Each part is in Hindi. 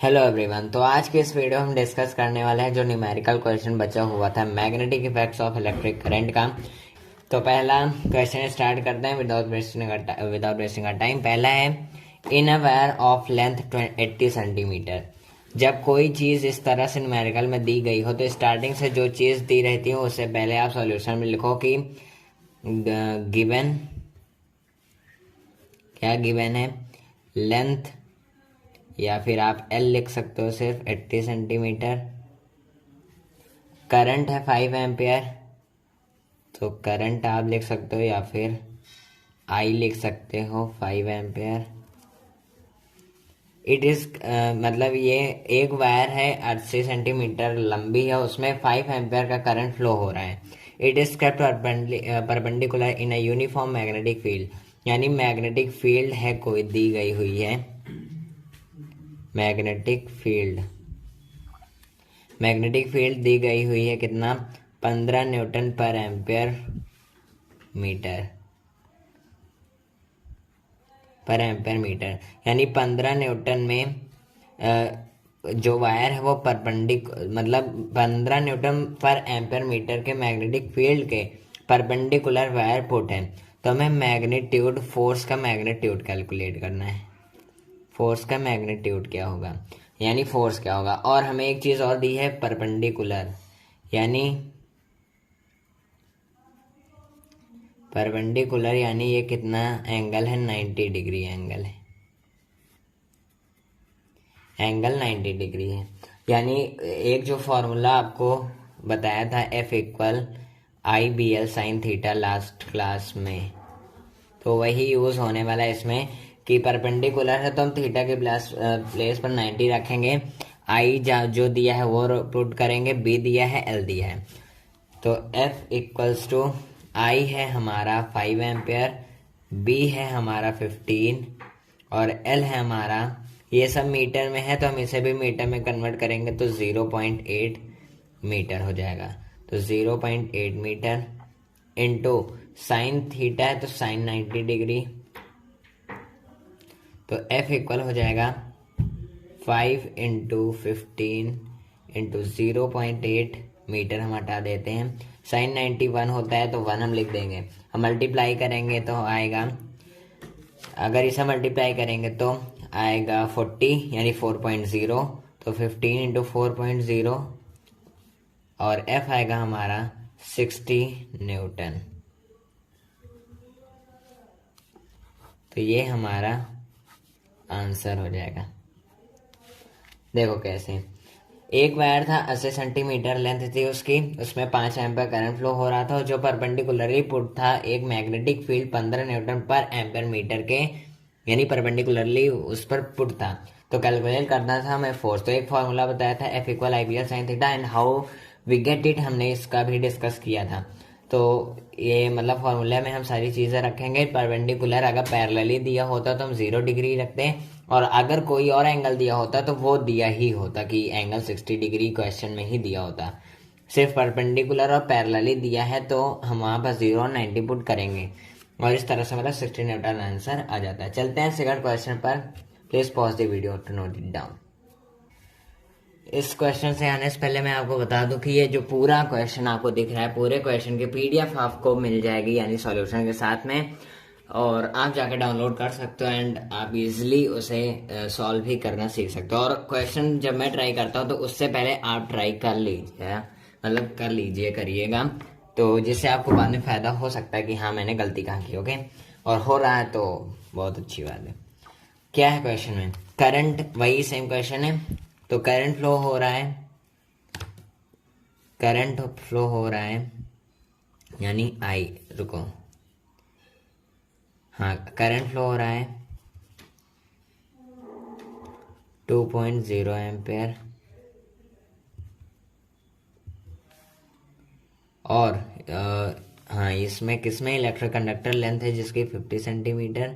Hello everyone. तो आज के इस वीडियो हम डिस्कस करने वाले हैं जो न्यूमेरिकल क्वेश्चन बचा हुआ था magnetic effects of electric current का। तो पहला क्वेश्चन स्टार्ट करते हैं विदाउट वेस्टिंग टाइम। पहला है in a wire of length 80 centimetre. जब कोई चीज़ इस तरह से न्यूमेरिकल में दी गई हो तो स्टार्टिंग से जो चीज़ दी रहती है उससे पहले आप सॉल्यूशन में लिखो कि गिवन क्या गिवन है, लेंथ, या फिर आप एल लिख सकते हो सिर्फ 80 सेंटीमीटर। करंट है 5 एम्पियर, तो करंट आप लिख सकते हो या फिर आई लिख सकते हो 5 एम्पियर। इट इज मतलब ये एक वायर है 80 सेंटीमीटर लंबी है, उसमें 5 एम्पियर का करंट फ्लो हो रहा है। It is kept perpendicular in a uniform magnetic field, यानी मैग्नेटिक फील्ड है कोई दी गई हुई है। मैग्नेटिक फील्ड दी गई हुई है कितना, 15 न्यूटन पर एम्पियर मीटर, यानी 15 न्यूटन में जो वायर है वो मतलब 15 न्यूटन पर एम्पियर मीटर के मैग्नेटिक फील्ड के परपेंडिकुलर वायर पुट है। तो हमें मैग्नीट्यूड, फोर्स का मैग्नीट्यूड कैलकुलेट करना है। फोर्स का मैग्नीट्यूड क्या होगा, यानी फोर्स क्या होगा। और हमें एक चीज और दी है परपेंडिकुलर, यानी ये कितना एंगल है, 90 डिग्री एंगल 90 डिग्री है। यानी एक जो फॉर्मूला आपको बताया था F=IBL sin theta last class में, तो वही यूज होने वाला है इसमें कि परपेंडिकुलर है तो हम थीटा के प्लेस पर 90 रखेंगे। आई जो दिया है वो पुट करेंगे, बी दिया है, एल दिया है। तो F=I है हमारा 5 एम्पियर, बी है हमारा 15 और एल है हमारा, ये सब मीटर में है तो हम इसे भी मीटर में कन्वर्ट करेंगे तो 0.8 मीटर हो जाएगा। तो 0.8 मीटर इंटू साइन थीटा है तो साइन 90 डिग्री, तो F इक्वल हो जाएगा 5 इंटू 15 इंटू 0.8 मीटर। हम हटा देते हैं, साइन 91 होता है तो 1 हम लिख देंगे। हम मल्टीप्लाई करेंगे तो आएगा, अगर इसे मल्टीप्लाई करेंगे तो आएगा 40 यानी 4.0, तो 15 इंटू 4.0 और F आएगा हमारा 60 न्यूटन। तो ये हमारा आंसर हो जाएगा। देखो कैसे, एक वायर था 80 सेंटीमीटर लेंथ थी उसकी, उसमें 5 एम्पियर करंट फ्लो हो रहा था जो परपेंडिकुलरली पुट था एक magnetic field 15 Newton per ampere metre के, यानी परपेंडिकुलरली उस पर पुट था। तो कैलकुलेट करना था हमें फोर्स। तो एक फॉर्मूला बताया था F=IBL sin theta and how we get it, हमने इसका भी डिस्कस किया था। तो ये मतलब फॉर्मूले में हम सारी चीज़ें रखेंगे। परपेंडिकुलर अगर पैरेलली दिया होता तो हम 0 डिग्री रखते हैं, और अगर कोई और एंगल दिया होता तो वो दिया ही होता कि एंगल 60 डिग्री क्वेश्चन में ही दिया होता। सिर्फ परपेंडिकुलर और पैरेलली दिया है तो हम वहाँ पर 0 और 90 पुट करेंगे और इस तरह से मतलब 60 न्यूटन आंसर आ जाता है। चलते हैं सेकंड क्वेश्चन पर। Please pause the video to note it down. इस क्वेश्चन से आने से पहले मैं आपको बता दूं कि ये जो पूरा क्वेश्चन आपको दिख रहा है, पूरे क्वेश्चन की PDF आपको मिल जाएगी यानी सॉल्यूशन के साथ में, और आप जाकर डाउनलोड कर सकते हो एंड आप इजीली उसे सॉल्व भी करना सीख सकते हो। और क्वेश्चन जब मैं ट्राई करता हूँ तो उससे पहले आप ट्राई कर लीजिए, मतलब करिएगा, तो जिससे आपको बाद में फायदा हो सकता है कि हाँ मैंने गलती कहाँ की। ओके, और हो रहा है तो बहुत अच्छी बात है। क्या है क्वेश्चन में, करंट, वही सेम क्वेश्चन है। तो करंट फ्लो हो रहा है, यानी आई, रुको, हाँ करंट फ्लो हो रहा है 2.0 एम्पेयर, और हाँ इसमें किसमें इलेक्ट्रिक कंडक्टर लेंथ है जिसकी 50 सेंटीमीटर,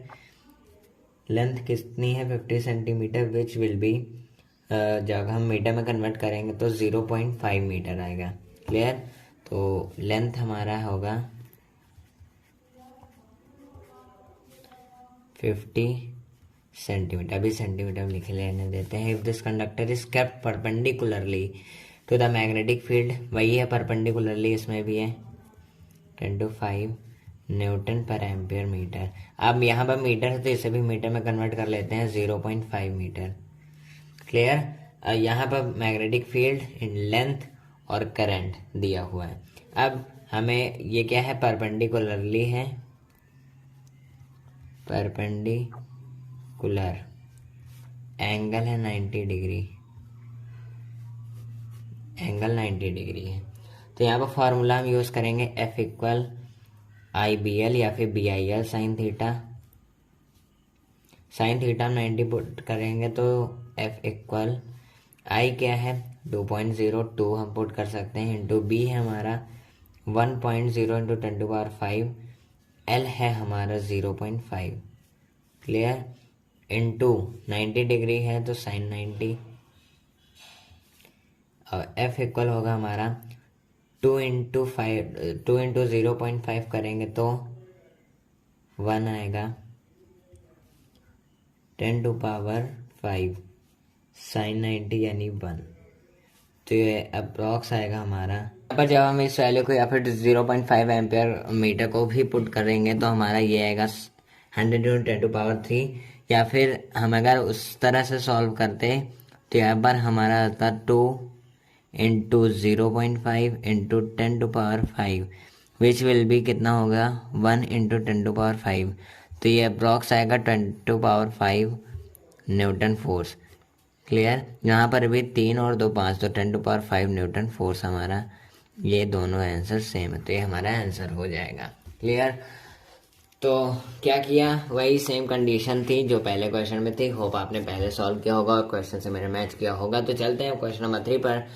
लेंथ कितनी है 50 सेंटीमीटर, विच विल बी, जब हम मीटर में कन्वर्ट करेंगे तो 0.5 मीटर आएगा। क्लियर। तो लेंथ हमारा होगा 50 सेंटीमीटर, अभी सेंटीमीटर लिख लेने देते हैं। If this conductor is kept perpendicularly to the magnetic field, वही है परपेंडिकुलरली, इसमें भी है 10⁵ न्यूटन पर एम्पियर मीटर। अब यहाँ पर मीटर है तो इसे भी मीटर में कन्वर्ट कर लेते हैं, 0.5 मीटर। क्लियर। यहाँ पर मैग्नेटिक फील्ड इन लेंथ और करंट दिया हुआ है। अब हमें ये क्या है, परपेंडिकुलरली है, परपेंडिकुलर एंगल है 90 डिग्री, एंगल 90 डिग्री है। तो यहाँ पर फॉर्मूला हम यूज़ करेंगे F=IBL या फिर BIL sine theta. Sine theta हम 90 पुट करेंगे तो F=I क्या है 2.02 हम पुट कर सकते हैं, इंटू B है हमारा 1.0 इंटू 10⁵, L है हमारा 0.5। क्लियर। इंटू 90 डिग्री है तो साइन 90, और F= होगा हमारा 2 इंटू 0.5 करेंगे तो 1 आएगा, 10⁵ साइन 90 यानी 1। तो ये अप्रॉक्स आएगा हमारा। पर जब हम इस वैल्यू को या फिर 0.5 एम्पियर मीटर को भी पुट करेंगे तो हमारा ये आएगा 100 × 10⁻³ या फिर हम अगर उस तरह से सॉल्व करते तो यहाँ पर हमारा आता 2 into 0.5 into 10⁵, which will B कितना होगा 1 इंटू 10⁵। तो ये अप्रॉक्स आएगा 10⁵ न्यूटन फोर्स। क्लियर। यहाँ पर भी 3 और 2 5, तो 10⁵ न्यूटन फोर्स हमारा, ये दोनों आंसर सेम है, तो ये हमारा आंसर हो जाएगा। क्लियर। तो क्या किया, वही सेम कंडीशन थी जो पहले क्वेश्चन में थी। होप आपने पहले सॉल्व किया होगा और क्वेश्चन से मेरे मैच किया होगा। तो चलते हैं क्वेश्चन नंबर 3 पर।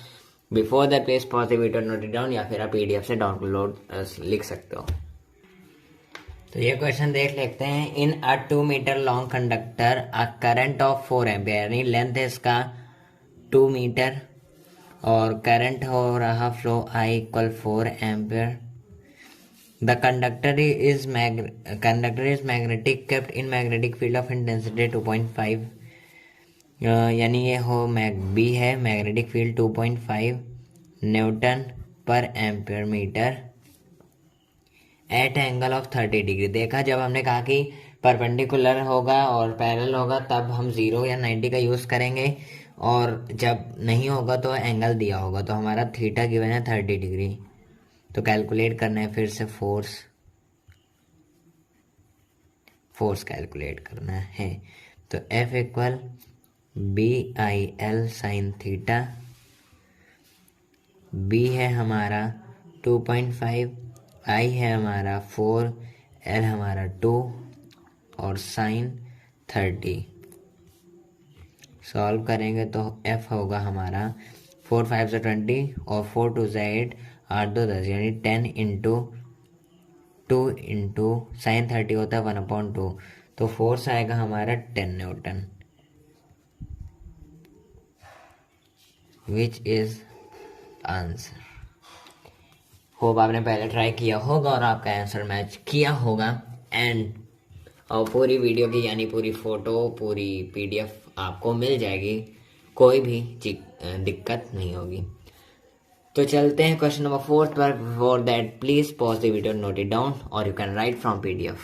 Before that please pause the video, note it down, या फिर आप PDF से डाउनलोड लिख सकते हो। तो ये क्वेश्चन देख लेते हैं। In a 2 metre long conductor a current of 4 ampere, यानी लेंथ है इसका 2 मीटर और करंट हो रहा flow I = 4 ampere. The conductor is magnetic kept in magnetic field of intensity 2.5, यानी ये हो B है magnetic field 2.5 newton per ampere metre at angle of 30 degree. देखा, जब हमने कहा कि परपेंडिकुलर होगा और पैरेलल होगा तब हम 0 या 90 का यूज़ करेंगे, और जब नहीं होगा तो एंगल दिया होगा। तो हमारा थीटा गिवन है 30 डिग्री। तो कैलकुलेट करना है फिर से, फोर्स कैलकुलेट करना है। तो F= BIL sine theta. B है हमारा 2.5, I है हमारा 4, L हमारा 2 और साइन 30। सॉल्व करेंगे तो F होगा हमारा 4 5 से 20 और 4 2 से 8, 8 2 10, यानी 10 इंटू 2 इंटू साइन 30 होता है 1/2, तो फोर्स आएगा हमारा 10 Newton, which is answer. Hope आपने पहले ट्राई किया होगा और आपका आंसर मैच किया होगा। एंड और पूरी वीडियो की यानी पूरी फोटो, पूरी PDF आपको मिल जाएगी, कोई भी दिक्कत नहीं होगी। तो चलते हैं क्वेश्चन नंबर 4 पर। For that please pause the video, note it down, और you can write from PDF।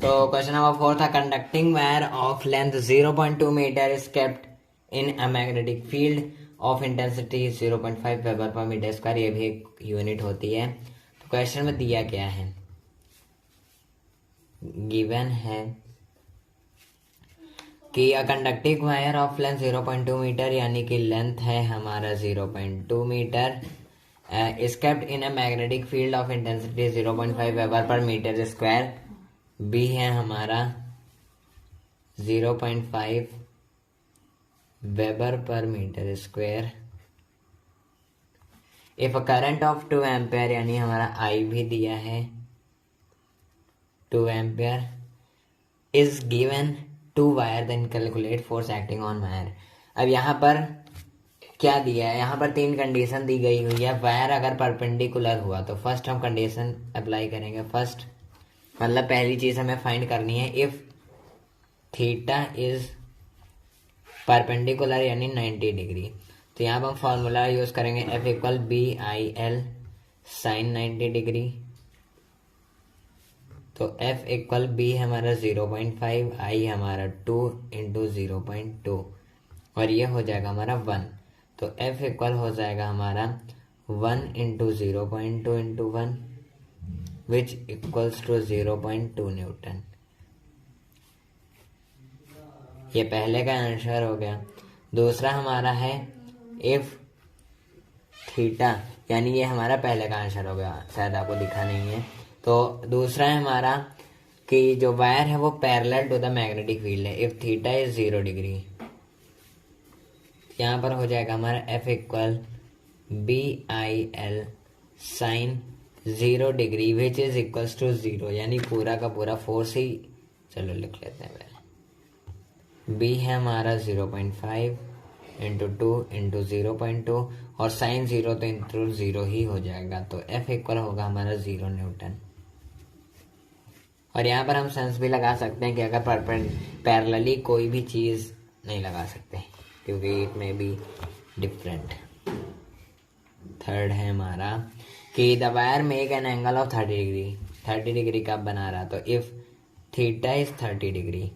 तो क्वेश्चन नंबर 4 था, conducting wire of length 0.2 metre is kept in a magnetic field of intensity 0.5 weber per metre square, ये भी एक यूनिट होती है। तो क्वेश्चन में दिया क्या है, गिवन है कि a conducting wire of length 0.2 metre, यानी कि लेंथ है हमारा 0.2 metre, is kept in a magnetic field of intensity 0.5 weber per metre square. B है हमारा 0.5 weber per metre square. If a current of 2 ampere, यानी हमारा I भी दिया है 2 ampere, is given to wire, then calculate force acting on wire. अब यहाँ पर क्या दिया है, यहाँ पर 3 कंडीशन दी गई हुई है। वायर अगर परपेंडिकुलर हुआ तो फर्स्ट हम कंडीशन अप्लाई करेंगे। फर्स्ट मतलब पहली चीज हमें फाइंड करनी है इफ थीटा इज परपेंडिकुलर यानी 90 डिग्री। तो यहाँ पर हम फॉर्मूला यूज करेंगे F equal B I L sine 90 degree. तो एफ इक्वल बी हमारा 0.5, आई हमारा 2 इंटू 0.2 और ये हो जाएगा हमारा 1। तो एफ इक्वल हो जाएगा हमारा 1 into 0.2 into 1 which equals to 0.2 newton. ये पहले का आंसर हो गया। दूसरा हमारा है इफ थीटा, यानी ये हमारा पहले का आंसर हो गया, शायद आपको दिखा नहीं है। तो दूसरा है हमारा कि जो वायर है वो parallel to the magnetic field है इफ थीटा इज 0 डिग्री। यहाँ पर हो जाएगा हमारा F equal B I L sine 0 degree which is equals to 0, यानी पूरा का पूरा फोर्स ही, चलो लिख लेते हैं पहले। बी है हमारा 0.5 इंटू 2 इंटू 0.2 और साइन 0 तो इंटू 0 ही हो जाएगा। तो एफ इक्वल होगा हमारा 0 न्यूटन। और यहाँ पर हम सेंस भी लगा सकते हैं कि अगर पैरेलली कोई भी चीज़ नहीं लगा सकते क्योंकि इट में बी डिफरेंट। थर्ड है हमारा कि the wire make an angle of 30 degree. 30 degree कब बना रहा, तो इफ थीटा इज 30 डिग्री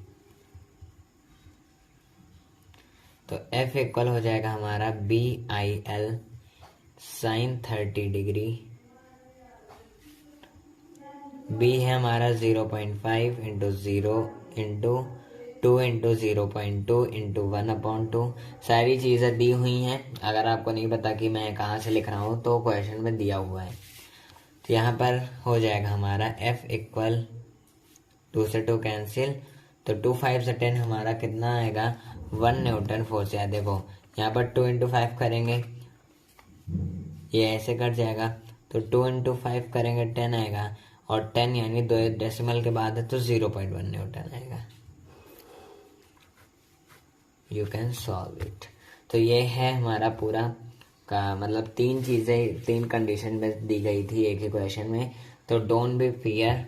तो एफ इक्वल हो जाएगा हमारा B I L sine 30 degree. B है हमारा 0.5 इंटू 0 इंटू 2 इंटू 0.2 इंटू 1/2। सारी चीज़ें दी हुई हैं, अगर आपको नहीं पता कि मैं कहाँ से लिख रहा हूँ तो क्वेश्चन में दिया हुआ है। तो यहाँ पर हो जाएगा हमारा एफ इक्वल 2 से 2 कैंसिल, तो 2 5 से 10 हमारा कितना आएगा 1 न्यूटन फोर्स है। देखो यहाँ पर 2 इंटू 5 करेंगे ये ऐसे कट जाएगा, तो 2 इंटू 5 करेंगे 10 आएगा और 10 यानी 2 डेसिमल के बाद है तो 0.1 न्यूटन आएगा। You can solve it. तो ये है हमारा पूरा का मतलब 3 चीज़ें 3 कंडीशन में दी गई थी एक ही क्वेश्चन में। तो डोंट बी फियर,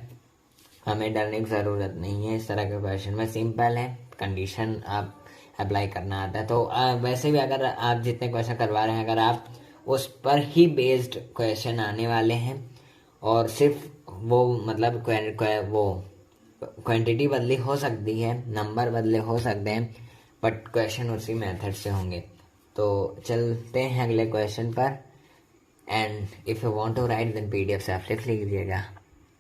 हमें डरने की ज़रूरत नहीं है। इस तरह के क्वेश्चन में सिंपल है, कंडीशन आप अप्लाई करना आता है। तो वैसे भी अगर आप जितने क्वेश्चन करवा रहे हैं अगर आप उस पर ही बेस्ड क्वेश्चन आने वाले हैं और सिर्फ वो मतलब वो क्वांटिटी बदली हो सकती है, नंबर बदले हो सकते हैं, बट क्वेश्चन उसी मेथड से होंगे। तो चलते हैं अगले क्वेश्चन पर। And if you want to write then PDF से आप लिख लीजिएगा।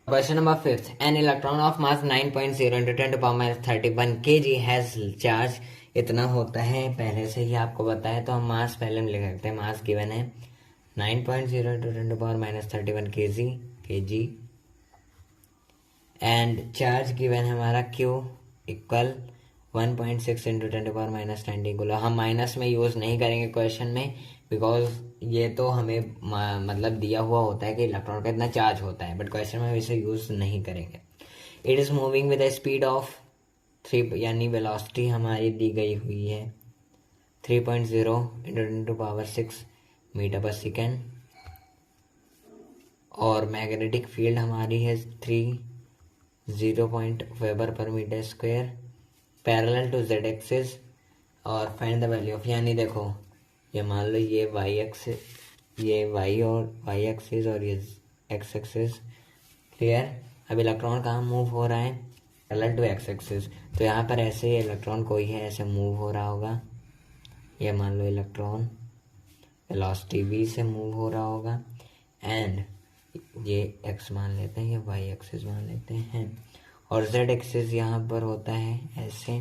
Question number 5, an electron of mass 9.0 into 10⁻31 kg has charge. इतना होता है पहले से ही आपको पता है, तो हम मास पहले में लिख सकते हैं। मास गिवन है 9.0 into 10⁻31 kg and charge given है हमारा Q इक्वल 1.6 इंटू 10⁻90 कूलम। हम माइनस में यूज़ नहीं करेंगे क्वेश्चन में, बिकॉज ये तो हमें मतलब दिया हुआ होता है कि इलेक्ट्रॉन का इतना चार्ज होता है, बट क्वेश्चन में इसे यूज़ नहीं करेंगे। It is moving with the speed of 3, यानी वेलोसिटी हमारी दी गई हुई है 3.0 इंटू 10⁻6 मीटर पर सेकेंड और मैग्नेटिक फील्ड हमारी है 0 weber per metre square parallel to Z axis और फाइंड द वैल्यू ऑफ, यानी देखो ये मान लो ये वाई एक्सिस, ये वाई और वाई एक्सिस और ये एक्स एक्सिस। क्लियर। अब इलेक्ट्रॉन कहाँ मूव हो रहा है, पैरेलल टू एक्स एक्सिस। तो यहाँ पर ऐसे इलेक्ट्रॉन कोई है ऐसे मूव हो रहा होगा, ये मान लो इलेक्ट्रॉन वेलोसिटी v से मूव हो रहा होगा एंड ये x मान लेते हैं, ये y एक्सिस मान लेते हैं और z एक्सिस यहाँ पर होता है ऐसे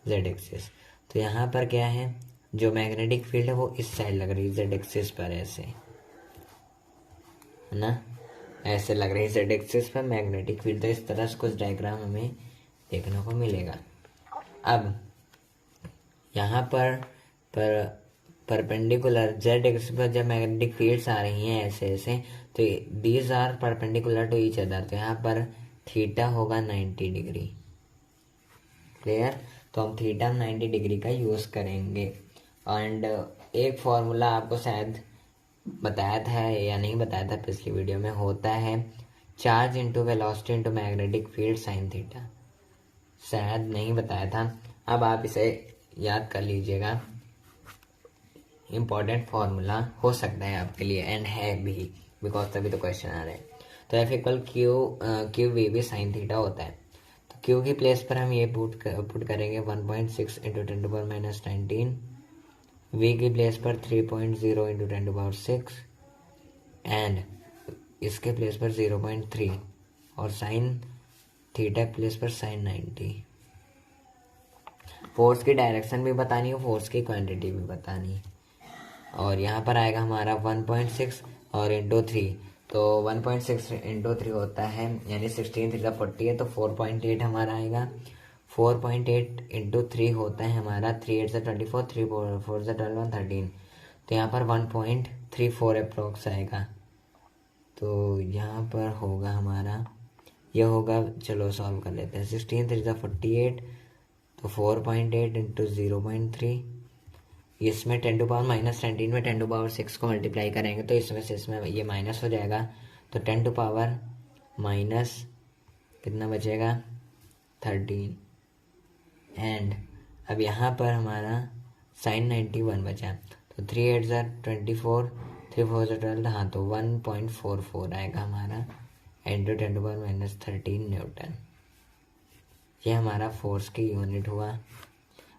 z एक्सिस। तो यहाँ पर क्या है, जो मैग्नेटिक फील्ड है वो इस साइड लग रही है z एक्सिस पर, ऐसे है ना, ऐसे लग रही है z एक्सिस पर मैग्नेटिक फील्ड। तो इस तरह से कुछ डायग्राम हमें देखने को मिलेगा। अब यहाँ पर परपेंडिकुलर जेड एक्सिस पर जब मैग्नेटिक फील्ड्स आ रही हैं ऐसे ऐसे, तो these are perpendicular to each other. तो यहाँ पर थीटा होगा 90 डिग्री। क्लियर। तो हम थीटा 90 डिग्री का यूज़ करेंगे। एंड एक फॉर्मूला आपको शायद बताया था या नहीं बताया था पिछली वीडियो में, होता है charge into velocity into magnetic field sine theta, शायद नहीं बताया था। अब आप इसे याद कर लीजिएगा, इम्पॉर्टेंट फॉर्मूला हो सकता है आपके लिए एंड है भी, बिकॉज तभी तो क्वेश्चन आ रहे हैं। तो एफ इक्वल क्यू वी भी साइन थीटा होता है। तो क्यू की प्लेस पर हम ये पुट करेंगे 1.6 इंटू 10⁻19, वी की प्लेस पर 3.0 इंटू 10⁻6 एंड इसके प्लेस पर 0.3 और साइन थीटा प्लेस पर साइन 90। फोर्स की डायरेक्शन भी बतानी है, फोर्स की क्वांटिटी भी बतानी है। और यहाँ पर आएगा हमारा 1.6 और इंटू 3, तो 1.6 इंटू 3 होता है यानी 16 3 40 है, तो 4.8 हमारा आएगा। 4.8 इंटू 3 होता है हमारा 3 8 24, 3 4 12 13, तो यहाँ पर 1.34 अप्रोक्स आएगा। तो यहाँ पर होगा हमारा, यह होगा, चलो सॉल्व कर लेते हैं। 16 3 48, तो 4.8 इंटू 0.3, इसमें 10⁻⁻19 में 10⁻6 को मल्टीप्लाई करेंगे तो इसमें से इसमें ये माइनस हो जाएगा, तो 10⁻- कितना बचेगा 13 एंड अब यहाँ पर हमारा साइन 91 बचा, तो 3 8 24, 3 4 12, हाँ तो 1.44 आएगा हमारा इंटू 10⁻⁻13 न्यूटन। ये हमारा फोर्स की यूनिट हुआ।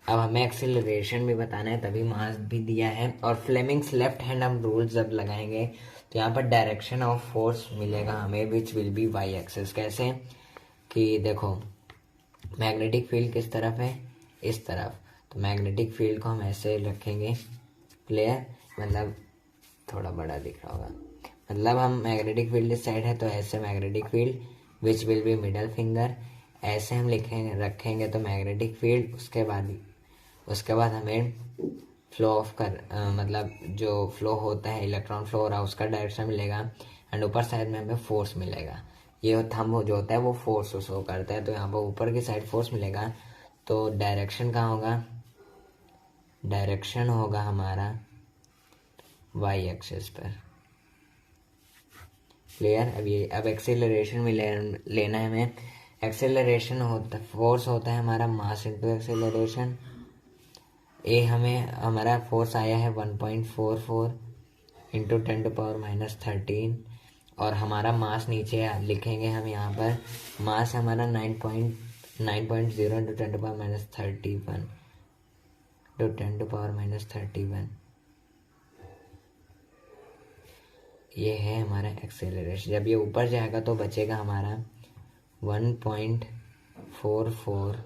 अब हमें एक्सीलरेशन भी बताना है, तभी मास भी दिया है। और फ्लेमिंग्स लेफ्ट हैंड हम रूल जब लगाएंगे तो यहाँ पर डायरेक्शन ऑफ फोर्स मिलेगा हमें which will be Y axis. कैसे कि देखो मैग्नेटिक फील्ड किस तरफ है, इस तरफ, तो मैग्नेटिक फील्ड को हम ऐसे रखेंगे प्लेयर, मतलब थोड़ा बड़ा दिख रहा होगा, मतलब हम मैग्नेटिक फील्ड इस साइड है तो ऐसे magnetic field which will B middle finger, ऐसे हम लिखेंगे रखेंगे तो मैग्नेटिक फील्ड। उसके बाद हमें फ्लो ऑफ मतलब जो फ्लो होता है इलेक्ट्रॉन फ्लो हो रहा है उसका डायरेक्शन मिलेगा एंड ऊपर साइड में हमें फोर्स मिलेगा। ये थंब जो होता है वो फोर्स शो करता है, तो यहाँ पर ऊपर की साइड फोर्स मिलेगा। तो डायरेक्शन कहाँ होगा, डायरेक्शन होगा हमारा वाई एक्सिस पर। क्लियर। अब एक्सेलरेशन में लेना है हमें। एक्सेलरेशन होता, फोर्स होता है हमारा मास इंटू एक्सेलरेशन। हमारा फोर्स आया है 1.44 इंटू 10⁻⁻13 और हमारा मास नीचे लिखेंगे हम यहाँ पर, मास हमारा 9.0 इंटू 10⁻31 इंटू 10⁻31। ये है हमारा एक्सेलरेशन। जब ये ऊपर जाएगा तो बचेगा हमारा 1.44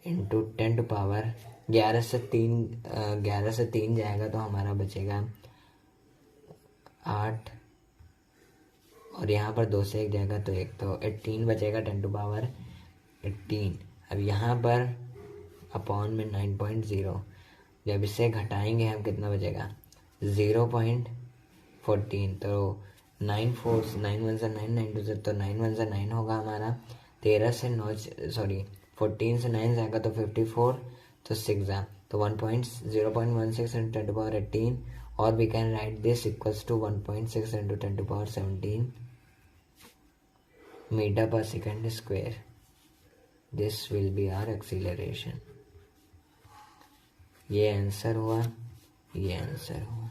इंटू 10⁻11 से 3 जाएगा तो हमारा बचेगा 8 और यहाँ पर 2 से 1 जाएगा तो 1, तो 18 बचेगा 10⁻18। अब यहाँ पर अपॉन में 9.0, जब इसे घटाएंगे हम कितना बचेगा 0.14, तो 9 1 9 9 2 तो 9 1 9 होगा हमारा। 13 से 9 सॉरी 14 से 9 जाएगा तो 54, तो 6 जा तो 0.16 इंटू 10⁻18 और we can write this equals to 1.6 into 10⁻17 metre per second square. This will be our acceleration. ये आंसर हुआ, ये आंसर हुआ।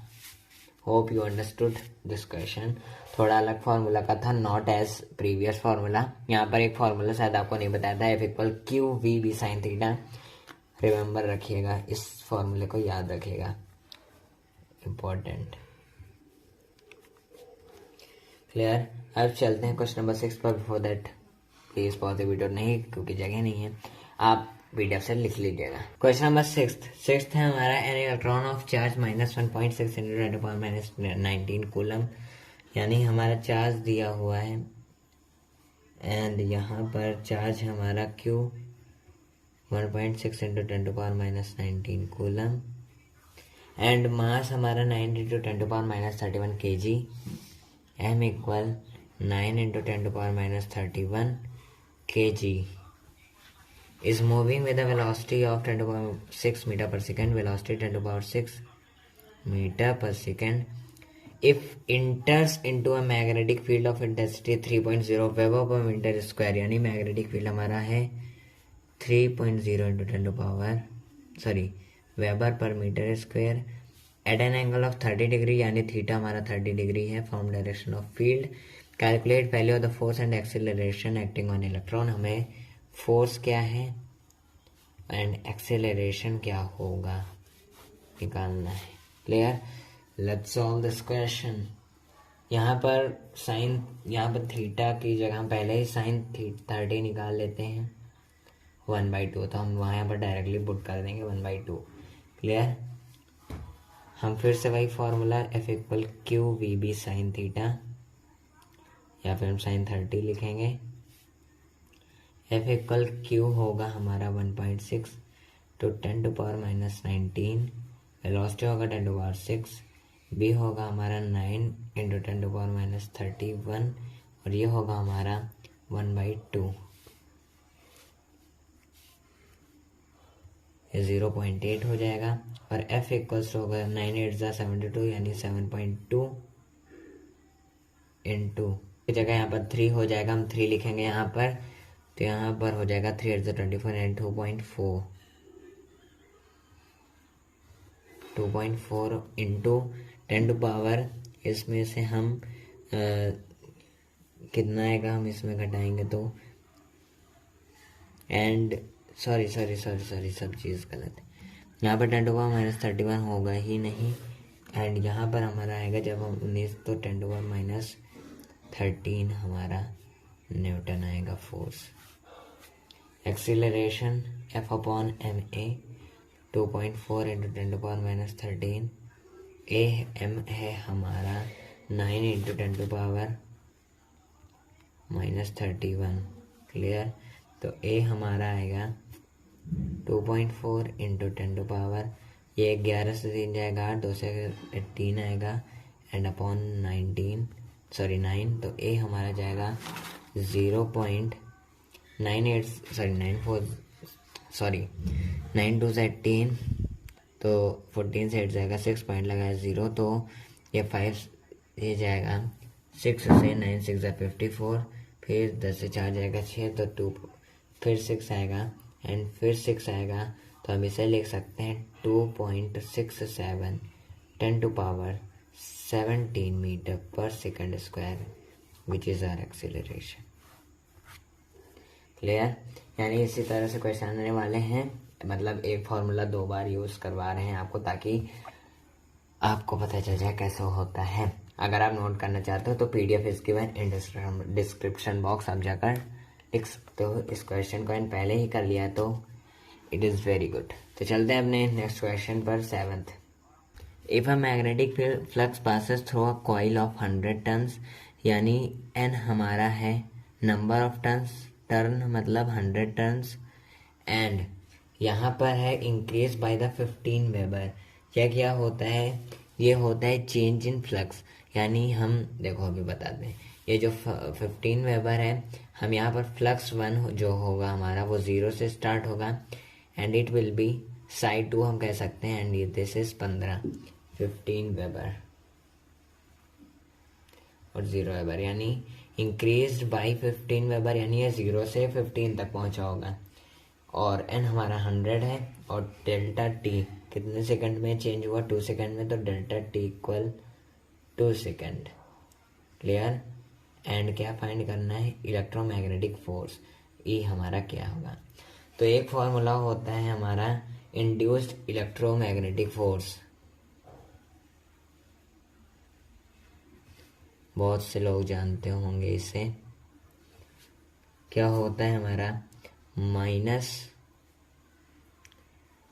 Hope you understood this question. थोड़ा अलग फार्मूला का था, नॉट एज प्रीवियस फार्मूला। यहाँ पर एक फार्मूला शायद आपको नहीं बताया था, F equal Q V B sine theta. Remember रखिएगा, इस फार्मूले को याद रखिएगा, इम्पोर्टेंट। क्लियर। अब चलते हैं क्वेश्चन नंबर 6 पर। Before that please pause the video, नहीं क्योंकि जगह नहीं है, आप पीडीएफ से लिख लीजिएगा। क्वेश्चन नंबर 6 है हमारा, N electron of charge -1.6 into 10⁻19 coulomb, यानी हमारा चार्ज दिया हुआ है एंड यहाँ पर चार्ज हमारा Q 1.6 into 10⁻19 coulomb and mass हमारा 9 into 10⁻31 kg, m equal 9 into 10⁻31 kg is moving with a velocity of 10⁻6 meter per second, velocity 10⁻6 meter per second if enters into a magnetic field of intensity 3.0 weber per metre square, यानी मैग्नेटिक फील्ड हमारा है 3.0 into 10 to power weber per metre square at an angle of 30 degree, यानी थीटा हमारा 30 डिग्री है from direction of field. Calculate value of the force and acceleration acting on electron. हमें फोर्स क्या है एंड एक्सेलरेशन क्या होगा निकालना है। Clear? Let's solve this question. यहाँ पर थीटा की जगह हम पहले ही साइन 30 निकाल लेते हैं 1/2, तो हम वहाँ पर डायरेक्टली पुट कर देंगे 1/2। क्लियर? हम फिर से वही फॉर्मूला F=QVB साइन थीटा, या फिर हम साइन 30 लिखेंगे। F=Q होगा हमारा 1.6 to 10 to power -19, वेलोसिटी होगा 10 to power 6, B होगा हमारा 9 into 10 to power -31, और ये होगा हमारा 1/2, ये 0.8 हो जाएगा। और F इक्वल्स होगा 9 8 72, यानी 7.2 इंटू की जगह यहाँ पर 3 हो जाएगा, हम 3 लिखेंगे यहाँ पर, तो यहाँ पर हो जाएगा 3 8 24 एंड 2.4 इंटू 10 टू पावर, इसमें से हम कितना आएगा, हम इसमें घटाएंगे तो एंड सॉरी सब चीज़ गलत है। यहाँ पर 10 टू पावर -31 होगा ही नहीं, एंड यहाँ पर हमारा आएगा जब हम 19 तो 10 टू पावर -13 हमारा न्यूटन आएगा force. Acceleration F/ma 2.4 into 10 to power -13, AM है हमारा 9 इंटू 10 टू पावर -31। क्लियर? तो A हमारा आएगा 2.4 इंटू 10 टू पावर, ये 11 से 3 जाएगा 8, 2 से 3 आएगा एंड अपॉन 9, तो A हमारा जाएगा 9 2 से 18, तो 14 से 8 जाएगा 6 पॉइंट लगाया 0, तो ये 5 ये जाएगा 6 से 9 6 54, फिर 10 से 4 जाएगा 6, तो 2 फिर 6 आएगा एंड फिर 6 आएगा, तो हम इसे लिख सकते हैं 2.67 10 to power 17 metre per second square, which is our acceleration. Clear? यानी इसी तरह से क्वेश्चन आने वाले हैं, मतलब एक फॉर्मूला 2 बार यूज़ करवा रहे हैं आपको, ताकि आपको पता चल जाए कैसे होता है। अगर आप नोट करना चाहते हो तो PDF is given in description box, आप जाकर लिख सकते हो इस क्वेश्चन को, एंड पहले ही कर लिया तो इट इज़ वेरी गुड। तो चलते हैं अपने नेक्स्ट क्वेश्चन पर, 7th। If a magnetic flux passes through a coil of 100 turns, यानी N हमारा है नंबर ऑफ टर्न मतलब 100 टर्न्स, एंड यहाँ पर है इंक्रीज बाय द 15 वेबर। क्या होता है? ये होता है चेंज इन फ्लक्स, यानी हम देखो अभी बता दें, ये जो 15 वेबर है, हम यहाँ पर फ्लक्स 1 जो होगा हमारा वो 0 से स्टार्ट होगा, and it will be side 2 हम कह सकते हैं, एंड ये दिस इज 15 वेबर और 0 वेबर, यानी इंक्रीज बाई 15 वेबर, यानी ये 0 से 15 तक पहुंचा होगा, और N हमारा 100 है, और डेल्टा T कितने सेकंड में चेंज हुआ, 2 सेकंड में, तो delta T equal 2 second. Clear? And क्या फाइंड करना है? इलेक्ट्रोमैग्नेटिक फोर्स, E हमारा क्या होगा? तो एक फॉर्मूला होता है हमारा इंड्यूस्ड इलेक्ट्रोमैग्नेटिक फोर्स, बहुत से लोग जानते होंगे इसे। क्या होता है हमारा?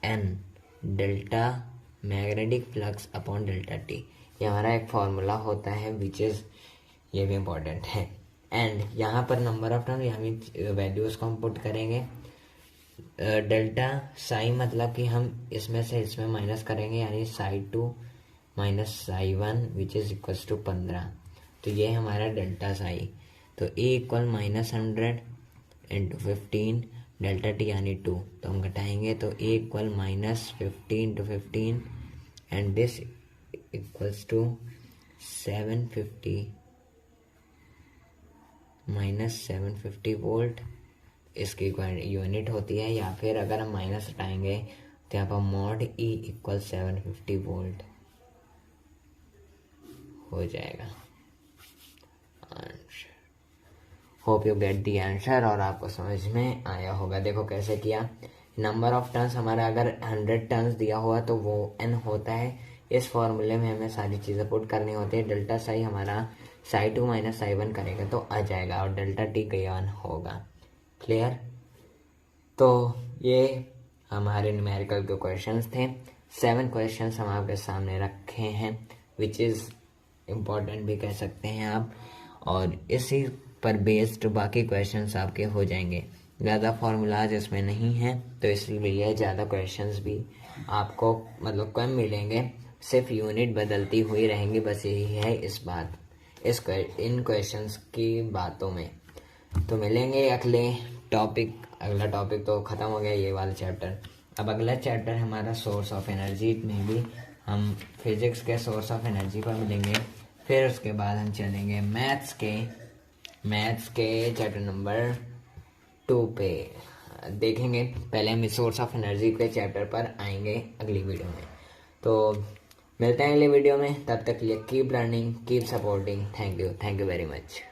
-N delta magnetic flux upon delta T, ये हमारा एक फॉर्मूला होता है, विच इज़ ये भी इम्पोर्टेंट है। एंड यहाँ पर नंबर ऑफ टर्न, यहाँ वैल्यूज़ को हम पुट करेंगे। डेल्टा साई मतलब कि हम इसमें से इसमें माइनस करेंगे, यानी psi2 minus psi1 which is equals to 15, तो ये हमारा डेल्टा साई। तो E equal -100 into 15 delta T यानी 2, तो हम घटाएंगे तो E equal -15 into 15 and this equals to 750 minus 750 volt इसकी यूनिट होती है, या फिर अगर हम माइनस हटाएंगे तो यहाँ पर मॉड ई इक्वल 750 वोल्ट हो जाएगा answer. Hope you get the answer और आपको समझ में आया होगा। देखो कैसे किया। नंबर ऑफ टर्न्स हमारा अगर 100 टर्न्स दिया हुआ तो वो n होता है। इस फॉर्मूले में हमें सारी चीज़ें पुट करनी होती है। डेल्टा साई हमारा साई 2 माइनस साई 1 करेगा तो आ जाएगा और डेल्टा टी गिवन होगा। क्लियर। तो ये हमारे न्यूमेरिकल के क्वेश्चंस थे। 7 क्वेश्चंस हम आपके सामने रखे हैं, विच इज़ इम्पॉर्टेंट भी कह सकते हैं आप, और इसी पर बेस्ड बाकी क्वेश्चंस आपके हो जाएंगे। ज़्यादा फार्मूलाज इसमें नहीं हैं तो इसलिए ज़्यादा क्वेश्चंस भी आपको मतलब कम मिलेंगे, सिर्फ यूनिट बदलती हुई रहेंगी, बस यही है इस बात इन क्वेश्चंस की बातों में। तो मिलेंगे अगला टॉपिक तो ख़त्म हो गया ये वाला चैप्टर। अब अगला चैप्टर हमारा सोर्स ऑफ एनर्जी में भी हम फिजिक्स के सोर्स ऑफ एनर्जी पर मिलेंगे। फिर उसके बाद हम चलेंगे मैथ्स के चैप्टर नंबर 2 पे देखेंगे। पहले हम सोर्स ऑफ एनर्जी के चैप्टर पर आएंगे अगली वीडियो में। तो मिलते हैं अगली वीडियो में, तब तक के लिए keep learning, keep supporting. Thank you very much.